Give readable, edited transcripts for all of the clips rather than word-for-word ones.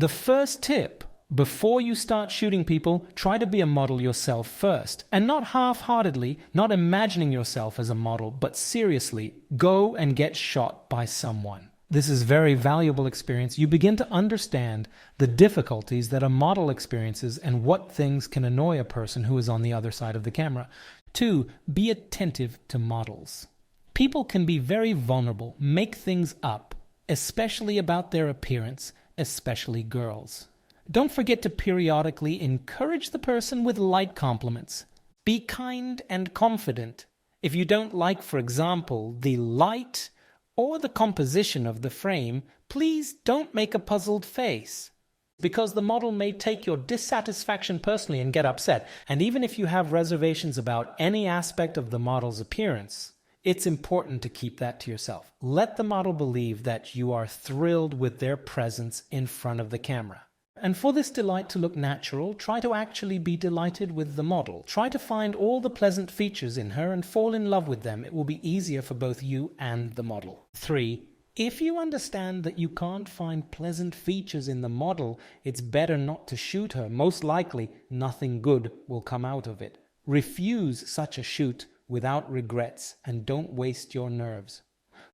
The first tip: before you start shooting people, try to be a model yourself first. And not half-heartedly, not imagining yourself as a model, but seriously, go and get shot by someone. This is very valuable experience. You begin to understand the difficulties that a model experiences and what things can annoy a person who is on the other side of the camera. 2. Be attentive to models. People can be very vulnerable, make things up, especially about their appearance, especially girls. Don't forget to periodically encourage the person with light compliments. Be kind and confident. If you don't like, for example, the light or the composition of the frame, please don't make a puzzled face, because the model may take your dissatisfaction personally and get upset. And even if you have reservations about any aspect of the model's appearance, it's important to keep that to yourself. Let the model believe that you are thrilled with their presence in front of the camera. And for this delight to look natural, try to actually be delighted with the model. Try to find all the pleasant features in her and fall in love with them. It will be easier for both you and the model. 3. If you understand that you can't find pleasant features in the model, it's better not to shoot her. Most likely, nothing good will come out of it. Refuse such a shoot without regrets, and don't waste your nerves.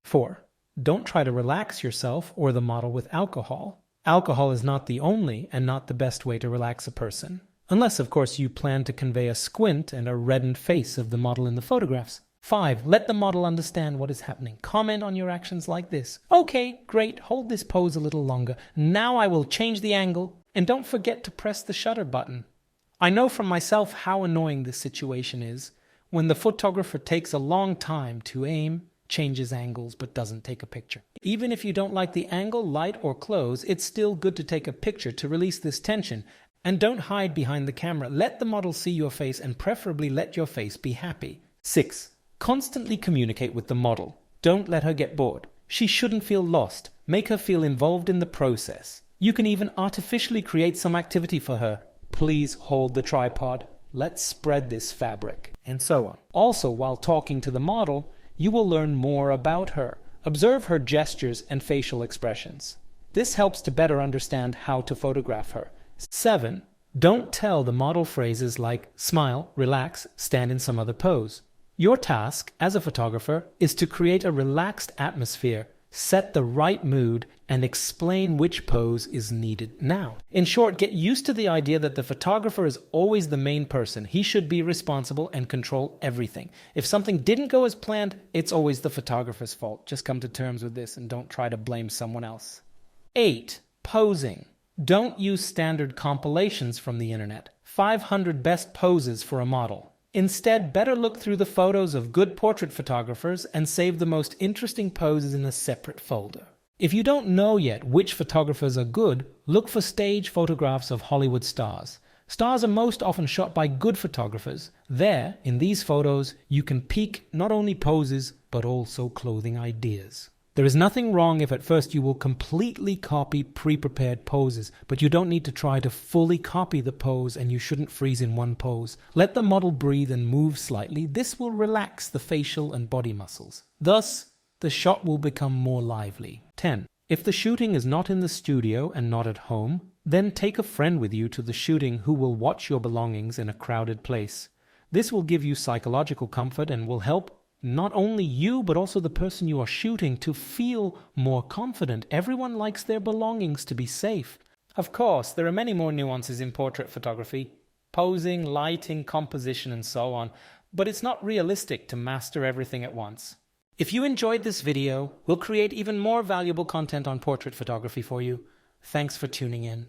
4. Don't try to relax yourself or the model with alcohol. Alcohol is not the only and not the best way to relax a person. Unless, of course, you plan to convey a squint and a reddened face of the model in the photographs. 5. Let the model understand what is happening. Comment on your actions like this. Okay, great, hold this pose a little longer. Now I will change the angle. And don't forget to press the shutter button. I know from myself how annoying this situation is when the photographer takes a long time to aim, changes angles, but doesn't take a picture. Even if you don't like the angle, light, or close, it's still good to take a picture to release this tension. And don't hide behind the camera. Let the model see your face, and preferably let your face be happy. 6. Constantly communicate with the model. Don't let her get bored. She shouldn't feel lost. Make her feel involved in the process. You can even artificially create some activity for her. Please hold the tripod. Let's spread this fabric. And so on. Also, while talking to the model, you will learn more about her. Observe her gestures and facial expressions. This helps to better understand how to photograph her. 7. Don't tell the model phrases like smile, relax, stand in some other pose. Your task as a photographer is to create a relaxed atmosphere, set the right mood, and explain which pose is needed now. In short, get used to the idea that the photographer is always the main person. He should be responsible and control everything. If something didn't go as planned, it's always the photographer's fault. Just come to terms with this and don't try to blame someone else. 8. Posing. Don't use standard compilations from the internet. 500 best poses for a model. Instead, better look through the photos of good portrait photographers and save the most interesting poses in a separate folder. If you don't know yet which photographers are good, look for stage photographs of Hollywood stars. Stars are most often shot by good photographers. There, in these photos, you can peek not only poses, but also clothing ideas. There is nothing wrong if at first you will completely copy pre-prepared poses, but you don't need to try to fully copy the pose, and you shouldn't freeze in one pose. Let the model breathe and move slightly. This will relax the facial and body muscles. Thus, the shot will become more lively. 10. If the shooting is not in the studio and not at home, then take a friend with you to the shooting who will watch your belongings in a crowded place. This will give you psychological comfort and will help not only you, but also the person you are shooting to feel more confident. Everyone likes their belongings to be safe. Of course, there are many more nuances in portrait photography, posing, lighting, composition, and so on, but it's not realistic to master everything at once. If you enjoyed this video, we'll create even more valuable content on portrait photography for you. Thanks for tuning in.